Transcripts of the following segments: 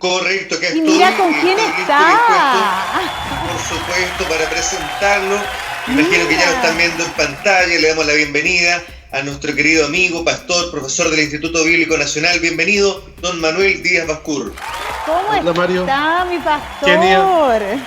Correcto, que Y mira con quién está. Por supuesto, para presentarlo. Imagino que ya lo están viendo en pantalla. Le damos la bienvenida a nuestro querido amigo, pastor, profesor del Instituto Bíblico Nacional. Bienvenido, don Manuel Díaz Bascur. ¿Cómo Mario. está, mi pastor? Genial.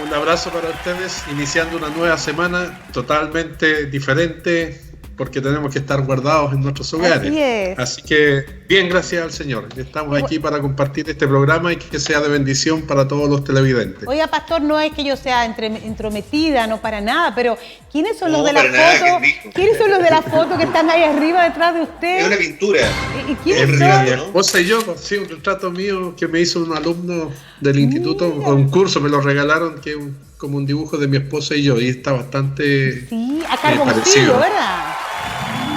Un abrazo para ustedes, iniciando una nueva semana totalmente diferente, porque tenemos que estar guardados en nuestros hogares. Así es. Así que, bien, gracias al Señor. Estamos aquí para compartir este programa y que sea de bendición para todos los televidentes. Oiga, pastor, no es que yo sea entrometida, no para nada, pero ¿quiénes son los de la foto? ¿Quiénes son los de la foto que están ahí arriba detrás de usted? Es una pintura. ¿Y quiénes son? Mi esposa y yo, sí, un retrato mío que me hizo un alumno del instituto, un curso, me lo regalaron, que es como un dibujo de mi esposa y yo, y está bastante sí, a carboncillo, parecido. ¿Verdad?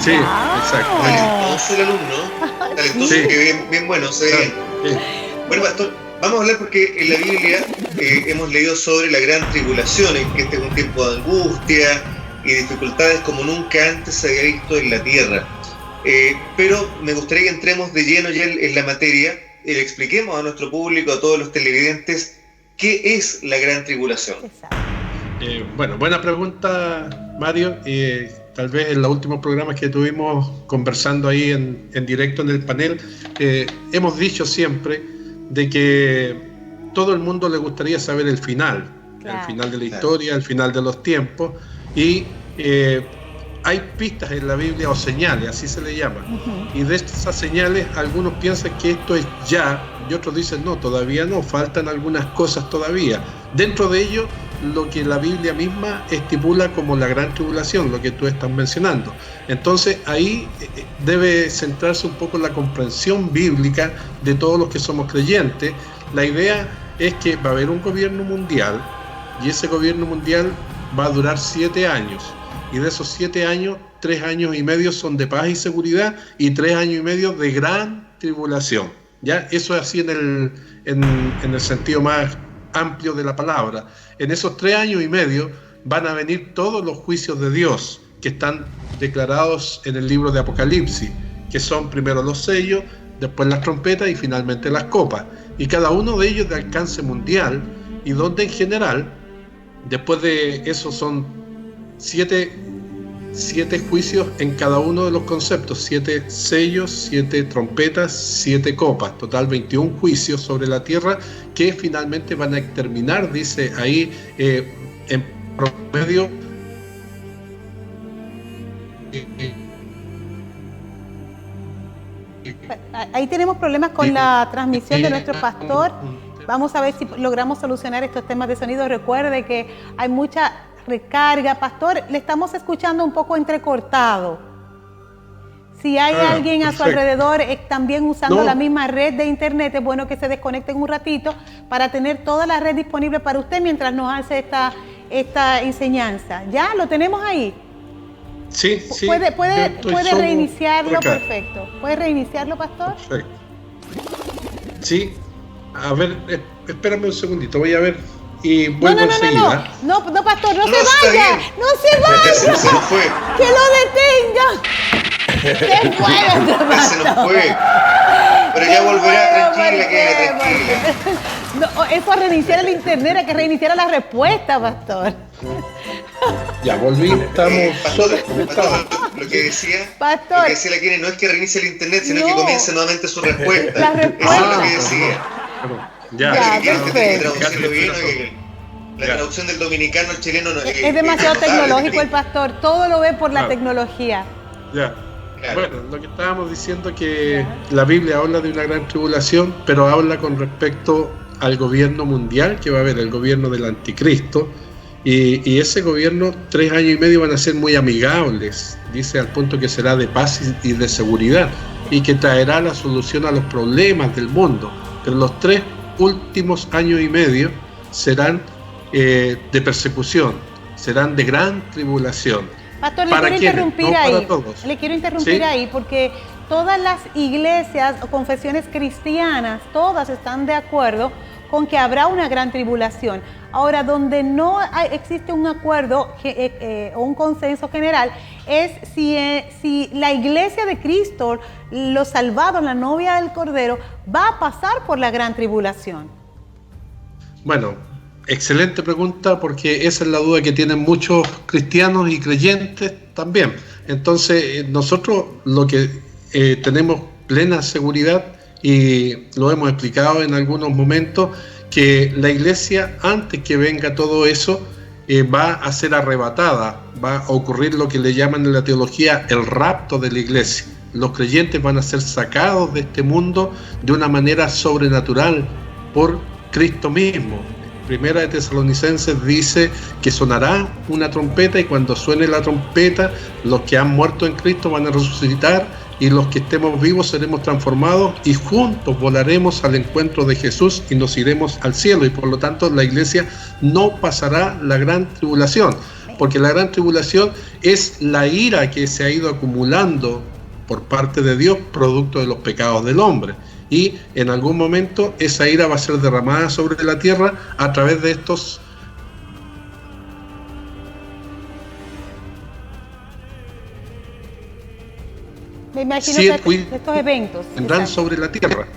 Sí, exacto. Talentoso el alumno, talentoso, sí. Que bien bueno, se ve bien. Bueno, pastor, vamos a hablar porque en la Biblia hemos leído sobre la gran tribulación, en que este es un tiempo de angustia y dificultades como nunca antes se había visto en la tierra. Pero me gustaría que entremos de lleno ya en la materia y le expliquemos a nuestro público, a todos los televidentes, qué es la gran tribulación. Bueno, buena pregunta, Mario. Tal vez en los últimos programas que tuvimos conversando ahí en directo en el panel, hemos dicho siempre de que todo el mundo le gustaría saber el final de la historia, el final de los tiempos, y hay pistas en la Biblia o señales, así se le llama. Y de estas señales, algunos piensan que esto es ya, y otros dicen no, todavía no, faltan algunas cosas todavía. Dentro de ello, lo que la Biblia misma estipula como la gran tribulación, lo que tú estás mencionando. Entonces ahí debe centrarse un poco la comprensión bíblica de todos los que somos creyentes. La idea es que va a haber un gobierno mundial, y ese gobierno mundial va a durar 7 años. Y de esos 7 años, 3 años y medio son de paz y seguridad, y 3 años y medio de gran tribulación. ¿Ya? Eso es así en el sentido más amplio de la palabra. En esos 3 años y medio van a venir todos los juicios de Dios que están declarados en el libro de Apocalipsis, que son primero los sellos, después las trompetas y finalmente las copas. Y cada uno de ellos de alcance mundial, y donde en general, después de eso son 7 juicios en cada uno de los conceptos, 7 sellos, 7 trompetas, 7 copas, total 21 juicios sobre la tierra que finalmente van a terminar, dice ahí, en promedio. Ahí tenemos problemas con la transmisión de nuestro pastor. Vamos a ver si logramos solucionar estos temas de sonido. Recuerde que hay mucha recarga. Pastor, le estamos escuchando un poco entrecortado. Si hay alguien a su alrededor también usando la misma red de internet, es bueno que se desconecten un ratito para tener toda la red disponible para usted mientras nos hace esta enseñanza. ¿Ya? ¿Lo tenemos ahí? Sí. ¿Puede reiniciarlo? Perfecto. ¿Puede reiniciarlo, pastor? Perfecto. Sí. A ver, espérame un segundito, voy a ver. Y vuelvo enseguida. No, pastor, no se vaya. No se vaya. Se nos fue. Que lo detenga. Se fue. Se nos fue. Pero ya volverá, tranquila, quédate tranquila. No, es para reiniciar el internet, hay que reiniciar la respuesta, pastor. Ya volví, estamos. Pastor, lo que decía la Kine no es que reinicie el internet, sino que comience nuevamente su respuesta. La respuesta. Eso es lo que decía. Ya, La traducción del dominicano al chileno no es demasiado tecnológico el pastor, todo lo ve por la tecnología. Ya. Claro. Bueno, lo que estábamos diciendo que la Biblia habla de una gran tribulación, pero habla con respecto al gobierno mundial que va a haber, el gobierno del anticristo, y ese gobierno 3 años y medio van a ser muy amigables, dice, al punto que será de paz y de seguridad, y que traerá la solución a los problemas del mundo. Pero los 3 últimos años y medio serán de persecución, serán de gran tribulación. Pastor, le quiero interrumpir ahí porque todas las iglesias o confesiones cristianas, todas están de acuerdo con que habrá una gran tribulación. Ahora, donde no existe un acuerdo o un consenso general es si la iglesia de Cristo, los salvados, la novia del Cordero, va a pasar por la gran tribulación. Bueno, excelente pregunta, porque esa es la duda que tienen muchos cristianos y creyentes también. Entonces, nosotros lo que tenemos plena seguridad, y lo hemos explicado en algunos momentos, que la iglesia, antes que venga todo eso, va a ser arrebatada, va a ocurrir lo que le llaman en la teología el rapto de la iglesia. Los creyentes van a ser sacados de este mundo de una manera sobrenatural por Cristo mismo. Primera de Tesalonicenses dice que sonará una trompeta, y cuando suene la trompeta, los que han muerto en Cristo van a resucitar, y los que estemos vivos seremos transformados y juntos volaremos al encuentro de Jesús y nos iremos al cielo. Y por lo tanto la iglesia no pasará la gran tribulación, porque la gran tribulación es la ira que se ha ido acumulando por parte de Dios, producto de los pecados del hombre. Y en algún momento esa ira va a ser derramada sobre la tierra a través de estos me imagino que estos eventos vendrán sobre la tierra,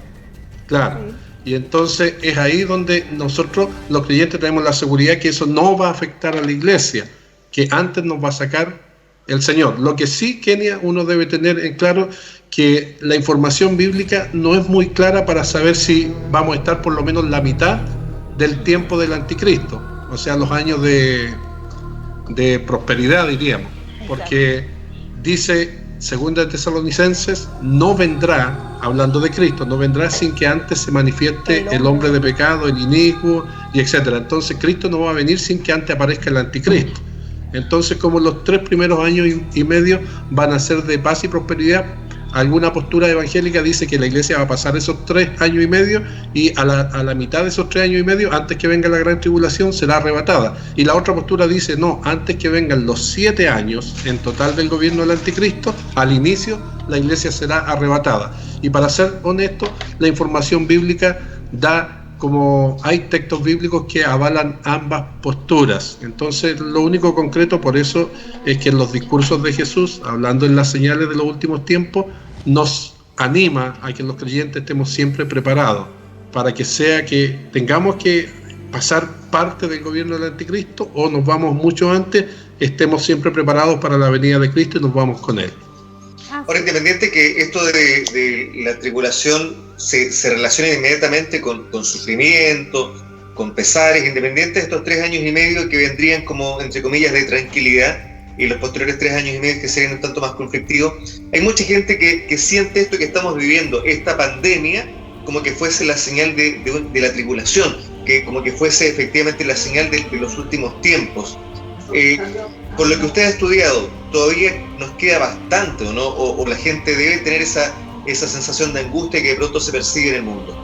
claro. Sí. Y entonces es ahí donde nosotros los creyentes tenemos la seguridad que eso no va a afectar a la iglesia, que antes nos va a sacar el Señor. Lo que sí, Kenia, uno debe tener en claro que la información bíblica no es muy clara para saber si vamos a estar por lo menos la mitad del tiempo del anticristo, o sea, los años de prosperidad, diríamos, porque dice Segunda de Tesalonicenses, no vendrá, hablando de Cristo, no vendrá sin que antes se manifieste el hombre de pecado, el inicuo, y etcétera. Entonces Cristo no va a venir sin que antes aparezca el anticristo. Entonces, como los 3 primeros años y medio van a ser de paz y prosperidad, alguna postura evangélica dice que la iglesia va a pasar esos 3 años y medio, y a la mitad de esos 3 años y medio, antes que venga la gran tribulación, será arrebatada. Y la otra postura dice, no, antes que vengan los 7 años en total del gobierno del anticristo, al inicio la iglesia será arrebatada. Y para ser honesto, la información bíblica da, como hay textos bíblicos que avalan ambas posturas. Entonces, lo único concreto por eso es que en los discursos de Jesús, hablando en las señales de los últimos tiempos, nos anima a que los creyentes estemos siempre preparados para que sea que tengamos que pasar parte del gobierno del anticristo o nos vamos mucho antes, estemos siempre preparados para la venida de Cristo y nos vamos con Él. Ahora, independiente que esto de la tribulación se relaciona inmediatamente con sufrimiento, con pesares, independiente de estos 3 años y medio que vendrían como, entre comillas, de tranquilidad, y los posteriores 3 años y medio que serían un tanto más conflictivos, hay mucha gente que siente esto que estamos viviendo, esta pandemia, como que fuese la señal de la tribulación, que como que fuese efectivamente la señal de los últimos tiempos. Por lo que usted ha estudiado, todavía nos queda bastante, ¿o no? O la gente debe tener esa sensación de angustia que de pronto se percibe en el mundo.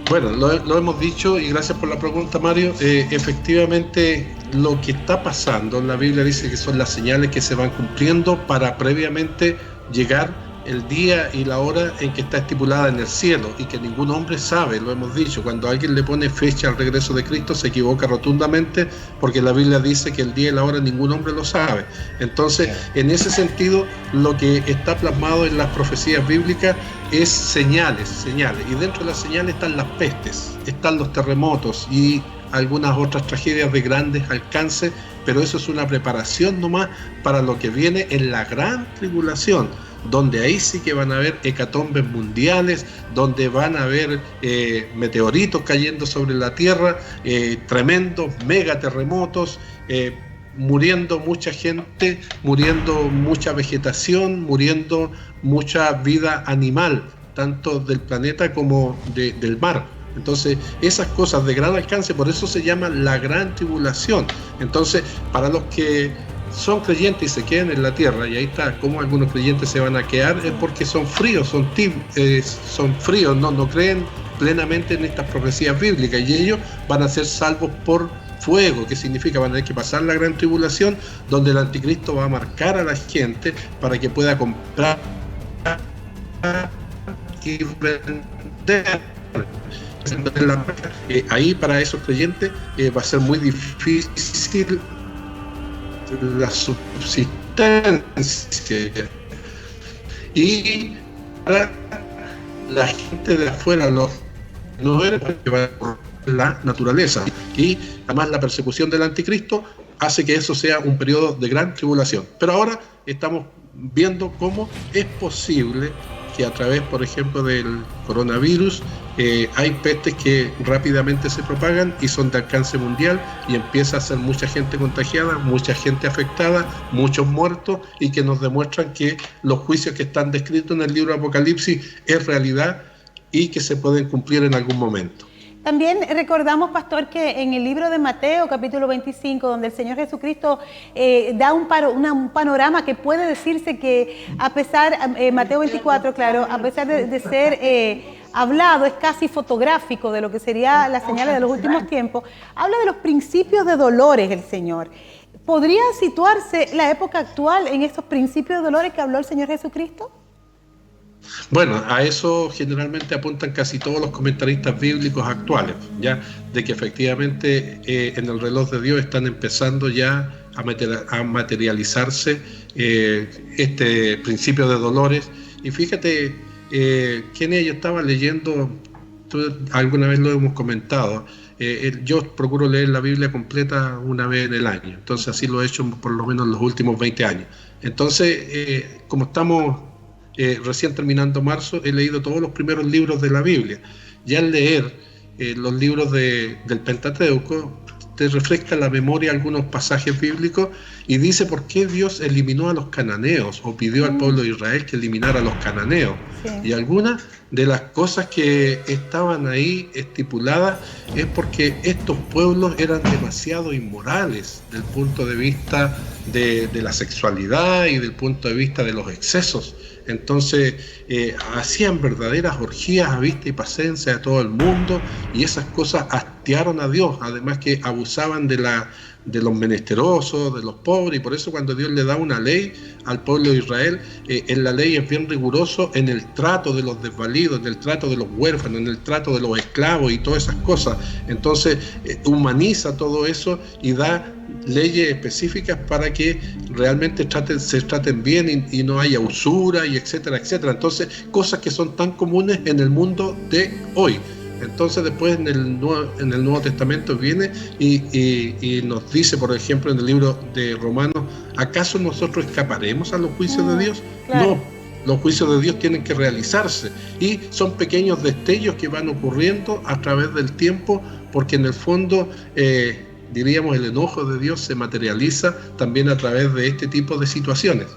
Bueno, lo hemos dicho, y gracias por la pregunta, Mario. Efectivamente, lo que está pasando, la Biblia dice que son las señales que se van cumpliendo para previamente llegar el día y la hora en que está estipulada en el cielo, y que ningún hombre sabe, lo hemos dicho. Cuando alguien le pone fecha al regreso de Cristo se equivoca rotundamente, porque la Biblia dice que el día y la hora ningún hombre lo sabe. Entonces, en ese sentido, lo que está plasmado en las profecías bíblicas es señales, y dentro de las señales están las pestes, están los terremotos y algunas otras tragedias de grandes alcances, pero eso es una preparación nomás para lo que viene en la gran tribulación, donde ahí sí que van a haber hecatombes mundiales, donde van a haber meteoritos cayendo sobre la tierra, tremendos megaterremotos, muriendo mucha gente, muriendo mucha vegetación, muriendo mucha vida animal, tanto del planeta como del mar. Entonces, esas cosas de gran alcance, por eso se llama la gran tribulación. Entonces, para los que son creyentes y se quedan en la tierra, y ahí está cómo algunos creyentes se van a quedar, es porque son fríos, son fríos, no creen plenamente en estas profecías bíblicas, y ellos van a ser salvos por fuego, que significa van a tener que pasar la gran tribulación, donde el anticristo va a marcar a la gente para que pueda comprar y vender. ahí para esos creyentes va a ser muy difícil la subsistencia, y para la gente de afuera no era la naturaleza, y además la persecución del anticristo hace que eso sea un periodo de gran tribulación. Pero ahora estamos viendo cómo es posible que a través, por ejemplo, del coronavirus hay pestes que rápidamente se propagan y son de alcance mundial, y empieza a ser mucha gente contagiada, mucha gente afectada, muchos muertos, y que nos demuestran que los juicios que están descritos en el libro de Apocalipsis es realidad y que se pueden cumplir en algún momento. También recordamos, pastor, que en el libro de Mateo, capítulo 25, donde el Señor Jesucristo da un panorama que puede decirse que a pesar, Mateo 24, claro, a pesar de ser hablado, es casi fotográfico de lo que sería las señales de los últimos tiempos, habla de los principios de dolores el Señor. ¿Podría situarse la época actual en estos principios de dolores que habló el Señor Jesucristo? Bueno, a eso generalmente apuntan casi todos los comentaristas bíblicos actuales, ya de que efectivamente en el reloj de Dios están empezando ya a materializarse este principio de dolores. Y fíjate, Kenia, yo estaba leyendo, alguna vez lo hemos comentado, yo procuro leer la Biblia completa una vez en el año, entonces así lo he hecho por lo menos en los últimos 20 años. Entonces, como estamos recién terminando marzo, he leído todos los primeros libros de la Biblia. Ya al leer los libros del Pentateuco, te refresca la memoria algunos pasajes bíblicos y dice por qué Dios eliminó a los cananeos o pidió al pueblo de Israel que eliminara a los cananeos. Sí. Y algunas de las cosas que estaban ahí estipuladas es porque estos pueblos eran demasiado inmorales del punto de vista de la sexualidad y del punto de vista de los excesos. Entonces hacían verdaderas orgías a vista y paciencia de todo el mundo, y esas cosas hastiaron a Dios, además que abusaban de los menesterosos, de los pobres, y por eso cuando Dios le da una ley al pueblo de Israel, en la ley es bien riguroso en el trato de los desvalidos, en el trato de los huérfanos, en el trato de los esclavos y todas esas cosas. Entonces humaniza todo eso y da leyes específicas para que realmente se traten bien y no haya usura y etcétera, etcétera. Entonces, cosas que son tan comunes en el mundo de hoy. Entonces después en el Nuevo Testamento viene y nos dice, por ejemplo, en el libro de Romanos, ¿acaso nosotros escaparemos a los juicios de Dios? Claro. No, los juicios de Dios tienen que realizarse, y son pequeños destellos que van ocurriendo a través del tiempo, porque en el fondo diríamos el enojo de Dios se materializa también a través de este tipo de situaciones.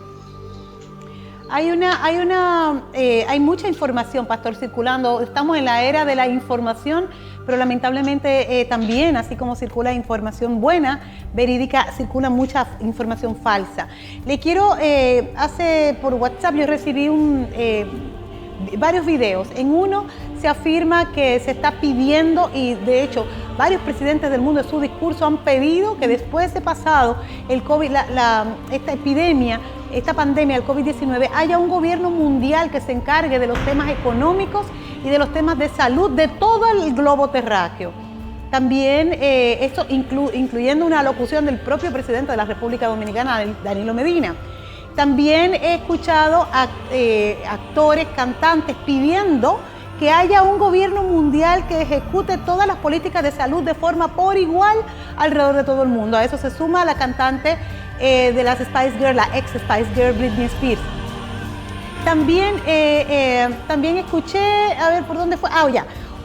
Hay mucha información, pastor, circulando. Estamos en la era de la información, pero lamentablemente también, así como circula información buena, verídica, circula mucha información falsa. Le quiero, por WhatsApp yo recibí varios videos. En uno se afirma que se está pidiendo, y de hecho varios presidentes del mundo en su discurso han pedido que después de pasado el COVID, esta epidemia, esta pandemia, el COVID-19, haya un gobierno mundial que se encargue de los temas económicos y de los temas de salud de todo el globo terráqueo. También esto incluyendo una alocución del propio presidente de la República Dominicana, Danilo Medina. También he escuchado a actores, cantantes pidiendo que haya un gobierno mundial que ejecute todas las políticas de salud de forma por igual alrededor de todo el mundo. A eso se suma la cantante de las Spice Girls, la ex Spice Girl, Britney Spears. También escuché, a ver por dónde fue,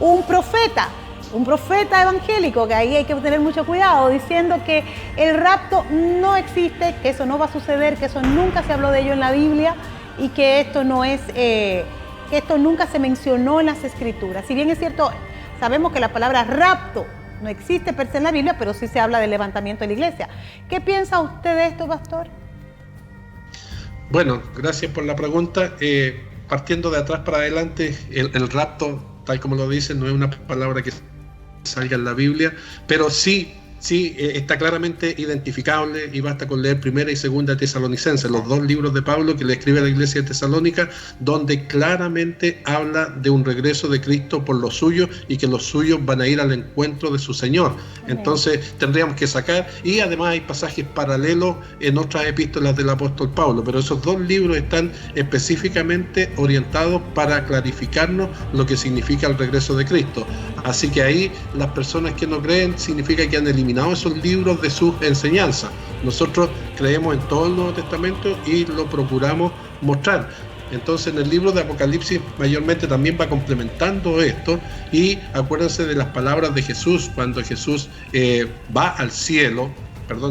un profeta evangélico, que ahí hay que tener mucho cuidado, diciendo que el rapto no existe, que eso no va a suceder, que eso nunca se habló de ello en la Biblia y que esto no es, que esto nunca se mencionó en las Escrituras. Si bien es cierto, sabemos que la palabra rapto no existe per se en la Biblia, pero sí se habla del levantamiento de la iglesia. ¿Qué piensa usted de esto, pastor? Bueno, gracias por la pregunta. Partiendo de atrás para adelante, el rapto, tal como lo dicen, no es una palabra que salga en la Biblia, pero sí Sí, está claramente identificable y basta con leer Primera y Segunda Tesalonicenses, los dos libros de Pablo que le escribe a la iglesia de Tesalónica, donde claramente habla de un regreso de Cristo por los suyos y que los suyos van a ir al encuentro de su Señor. Entonces tendríamos que sacar, y además hay pasajes paralelos en otras epístolas del apóstol Pablo, pero esos dos libros están específicamente orientados para clarificarnos lo que significa el regreso de Cristo. Así que ahí las personas que no creen significa que han eliminado esos libros de sus enseñanzas. Nosotros creemos en todo el Nuevo Testamento y lo procuramos mostrar. Entonces en el libro de Apocalipsis mayormente también va complementando esto, y acuérdense de las palabras de Jesús cuando Jesús va al cielo,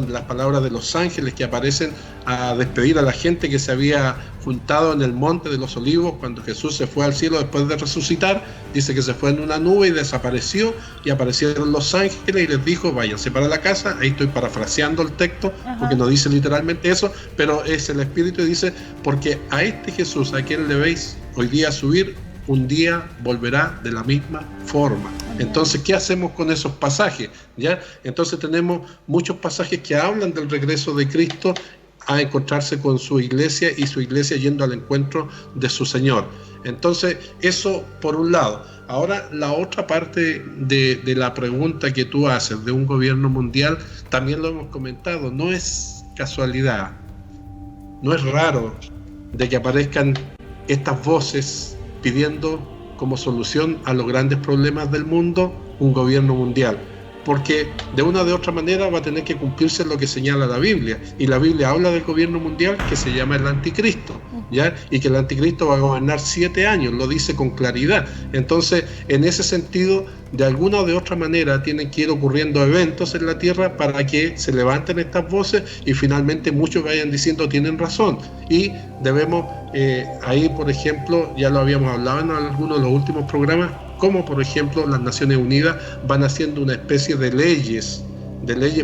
las palabras de los ángeles que aparecen a despedir a la gente que se había juntado en el Monte de los Olivos cuando Jesús se fue al cielo después de resucitar. Dice que se fue en una nube y desapareció, y aparecieron los ángeles y les dijo: váyanse para la casa. Ahí estoy parafraseando el texto porque no dice literalmente eso, pero es el Espíritu, y dice: porque a este Jesús a quien le veis hoy día subir, un día volverá de la misma forma. Entonces, ¿qué hacemos con esos pasajes? ¿Ya? Entonces tenemos muchos pasajes que hablan del regreso de Cristo a encontrarse con su iglesia, y su iglesia yendo al encuentro de su Señor. Entonces, eso por un lado. Ahora, la otra parte de la pregunta que tú haces de un gobierno mundial, también lo hemos comentado, no es casualidad, no es raro de que aparezcan estas voces pidiendo como solución a los grandes problemas del mundo un gobierno mundial, porque de una o de otra manera va a tener que cumplirse lo que señala la Biblia, y la Biblia habla del gobierno mundial que se llama el anticristo, ¿ya? Y que el anticristo va a gobernar 7 años, lo dice con claridad. Entonces, en ese sentido, de alguna o de otra manera tienen que ir ocurriendo eventos en la tierra para que se levanten estas voces y finalmente muchos vayan diciendo tienen razón, y debemos ahí, por ejemplo, ya lo habíamos hablado en algunos de los últimos programas, como por ejemplo las Naciones Unidas van haciendo una especie de leyes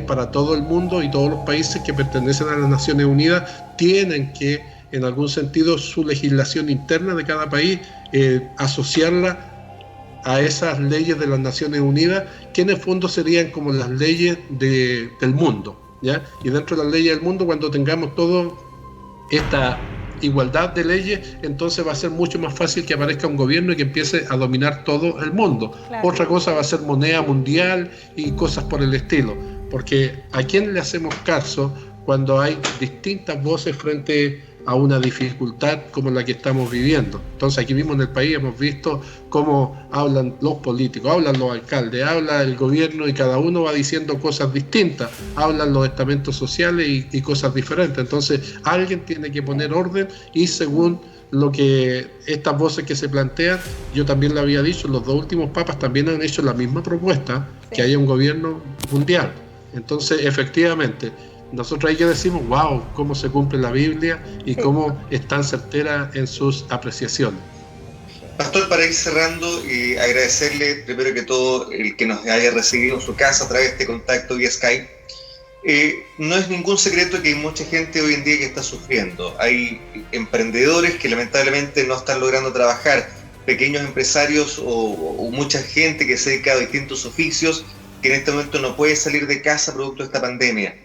para todo el mundo, y todos los países que pertenecen a las Naciones Unidas tienen que, en algún sentido, su legislación interna de cada país, asociarla a esas leyes de las Naciones Unidas, que en el fondo serían como las leyes del mundo, ¿ya? Y dentro de las leyes del mundo, cuando tengamos todo esta igualdad de leyes, entonces va a ser mucho más fácil que aparezca un gobierno y que empiece a dominar todo el mundo. Claro. Otra cosa va a ser moneda mundial y cosas por el estilo, porque ¿a quién le hacemos caso cuando hay distintas voces frente a una dificultad como la que estamos viviendo? Entonces aquí mismo en el país hemos visto cómo hablan los políticos, hablan los alcaldes, habla el gobierno, y cada uno va diciendo cosas distintas, hablan los estamentos sociales y cosas diferentes. Entonces alguien tiene que poner orden, y según lo que estas voces que se plantean, yo también lo había dicho, los dos últimos papas también han hecho la misma propuesta, que haya un gobierno mundial. Entonces efectivamente nosotros ahí que decimos, wow, cómo se cumple la Biblia y cómo es tan certera en sus apreciaciones. Pastor, para ir cerrando, y agradecerle primero que todo el que nos haya recibido en su casa a través de este contacto vía Skype. No es ningún secreto que hay mucha gente hoy en día que está sufriendo. Hay emprendedores que lamentablemente no están logrando trabajar, pequeños empresarios o mucha gente que se dedica a distintos oficios que en este momento no puede salir de casa producto de esta pandemia.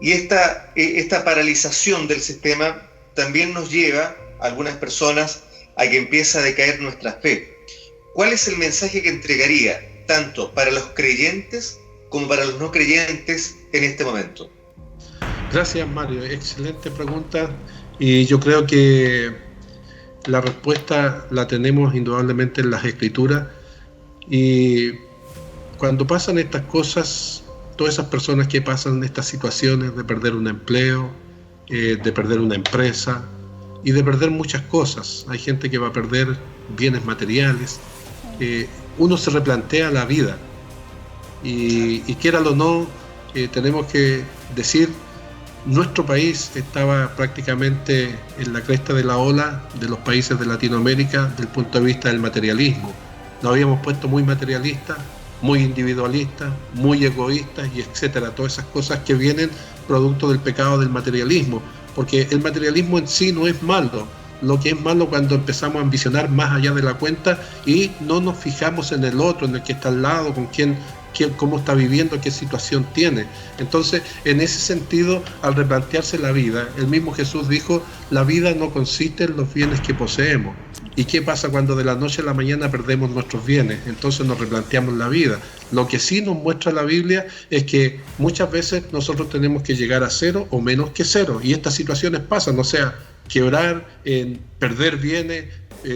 Y esta paralización del sistema también nos lleva a algunas personas a que empiece a decaer nuestra fe. ¿Cuál es el mensaje que entregaría tanto para los creyentes como para los no creyentes en este momento? Gracias, Mario. Excelente pregunta, y yo creo que la respuesta la tenemos indudablemente en las Escrituras. Y cuando pasan estas cosas, todas esas personas que pasan estas situaciones de perder un empleo, de perder una empresa y de perder muchas cosas, hay gente que va a perder bienes materiales, uno se replantea la vida, y quiéralo o no, tenemos que decir, nuestro país estaba prácticamente en la cresta de la ola de los países de Latinoamérica desde el punto de vista del materialismo. Nos habíamos puesto muy materialistas, muy individualistas, muy egoístas, y etcétera, todas esas cosas que vienen producto del pecado del materialismo, porque el materialismo en sí no es malo. Lo que es malo cuando empezamos a ambicionar más allá de la cuenta y no nos fijamos en el otro, en el que está al lado, con quien cómo está viviendo, qué situación tiene. Entonces, en ese sentido, al replantearse la vida, el mismo Jesús dijo, la vida no consiste en los bienes que poseemos. ¿Y qué pasa cuando de la noche a la mañana perdemos nuestros bienes? Entonces nos replanteamos la vida. Lo que sí nos muestra la Biblia es que muchas veces nosotros tenemos que llegar a cero o menos que cero. Y estas situaciones pasan, o sea, quebrar, perder bienes,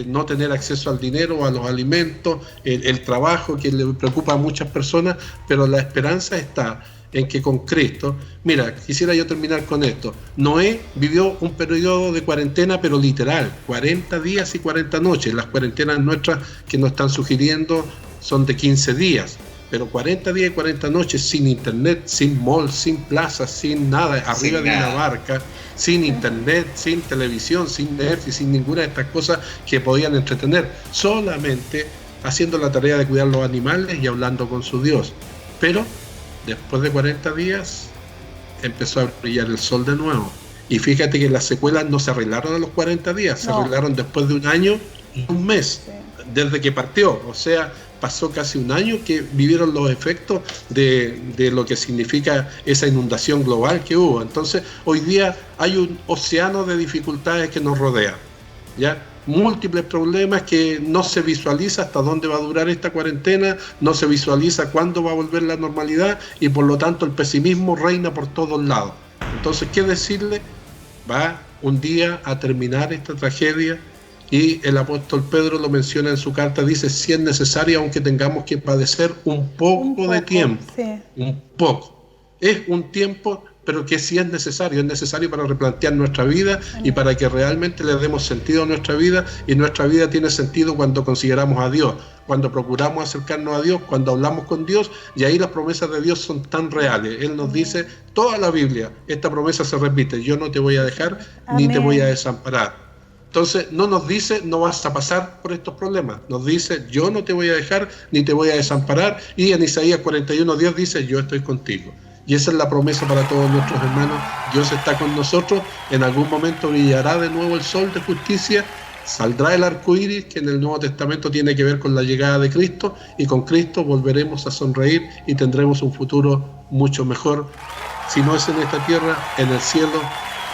no tener acceso al dinero, a los alimentos, el trabajo que le preocupa a muchas personas, pero la esperanza está en que con Cristo, mira, quisiera yo terminar con esto. Noé vivió un periodo de cuarentena, pero literal, 40 días y 40 noches. Las cuarentenas nuestras que nos están sugiriendo son de 15 días, pero 40 días y 40 noches sin internet, sin mall, sin plaza, sin nada, arriba de una barca, sin internet, sin televisión, sin Netflix, sin ninguna de estas cosas que podían entretener, solamente haciendo la tarea de cuidar los animales y hablando con su Dios. Pero después de 40 días empezó a brillar el sol de nuevo. Y fíjate que las secuelas no se arreglaron a los 40 días, se arreglaron después de un año y un mes, desde que partió. O sea, pasó casi un año que vivieron los efectos de lo que significa esa inundación global que hubo. Entonces, hoy día hay un océano de dificultades que nos rodea, ¿ya? Múltiples problemas que no se visualiza hasta dónde va a durar esta cuarentena, no se visualiza cuándo va a volver la normalidad y por lo tanto el pesimismo reina por todos lados. Entonces, ¿qué decirle? Va un día a terminar esta tragedia y el apóstol Pedro lo menciona en su carta, dice, si es necesario, aunque tengamos que padecer un poco de tiempo, sí. Un poco. Es un tiempo, pero que sí es necesario para replantear nuestra vida y para que realmente le demos sentido a nuestra vida, y nuestra vida tiene sentido cuando consideramos a Dios, cuando procuramos acercarnos a Dios, cuando hablamos con Dios, y ahí las promesas de Dios son tan reales. Él nos dice, toda la Biblia, esta promesa se repite, yo no te voy a dejar ni te voy a desamparar. Entonces no nos dice, no vas a pasar por estos problemas, nos dice, yo no te voy a dejar ni te voy a desamparar, y en Isaías 41:10 dice, yo estoy contigo. Y esa es la promesa para todos nuestros hermanos. Dios está con nosotros. En algún momento brillará de nuevo el sol de justicia. Saldrá el arco iris, que en el Nuevo Testamento tiene que ver con la llegada de Cristo. Y con Cristo volveremos a sonreír y tendremos un futuro mucho mejor. Si no es en esta tierra, en el cielo,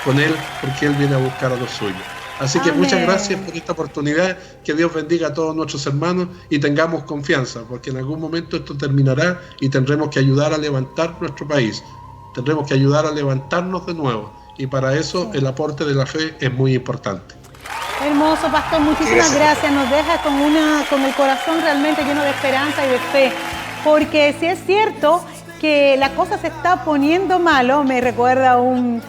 con Él, porque Él viene a buscar a los suyos. Así que muchas gracias por esta oportunidad, que Dios bendiga a todos nuestros hermanos y tengamos confianza, porque en algún momento esto terminará y tendremos que ayudar a levantar nuestro país, tendremos que ayudar a levantarnos de nuevo, y para eso el aporte de la fe es muy importante. Hermoso, pastor, muchísimas gracias. Nos deja con el corazón realmente lleno de esperanza y de fe, porque si es cierto que la cosa se está poniendo malo, me recuerda un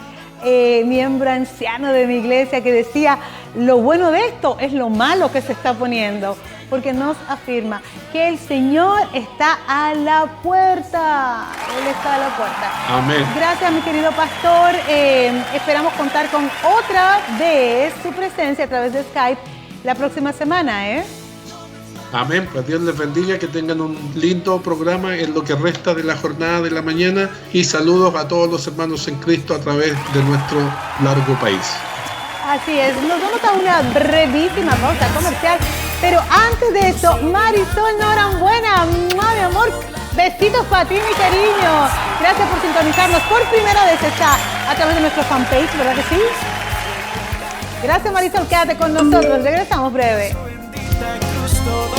miembro anciano de mi iglesia que decía, lo bueno de esto es lo malo que se está poniendo, porque nos afirma que el Señor está a la puerta. Él está a la puerta. Amén. Gracias, mi querido pastor. Esperamos contar con otra vez su presencia a través de Skype la próxima semana, Amén, pues Dios les bendiga, que tengan un lindo programa en lo que resta de la jornada de la mañana, y saludos a todos los hermanos en Cristo a través de nuestro largo país. Así es, nos vamos a una brevísima pausa comercial, pero antes de eso, Marisol Norambuena, mi amor, besitos para ti, mi cariño. Gracias por sintonizarnos, por primera vez está a través de nuestro fanpage, ¿verdad que sí? Gracias, Marisol, quédate con nosotros, regresamos breve. Todo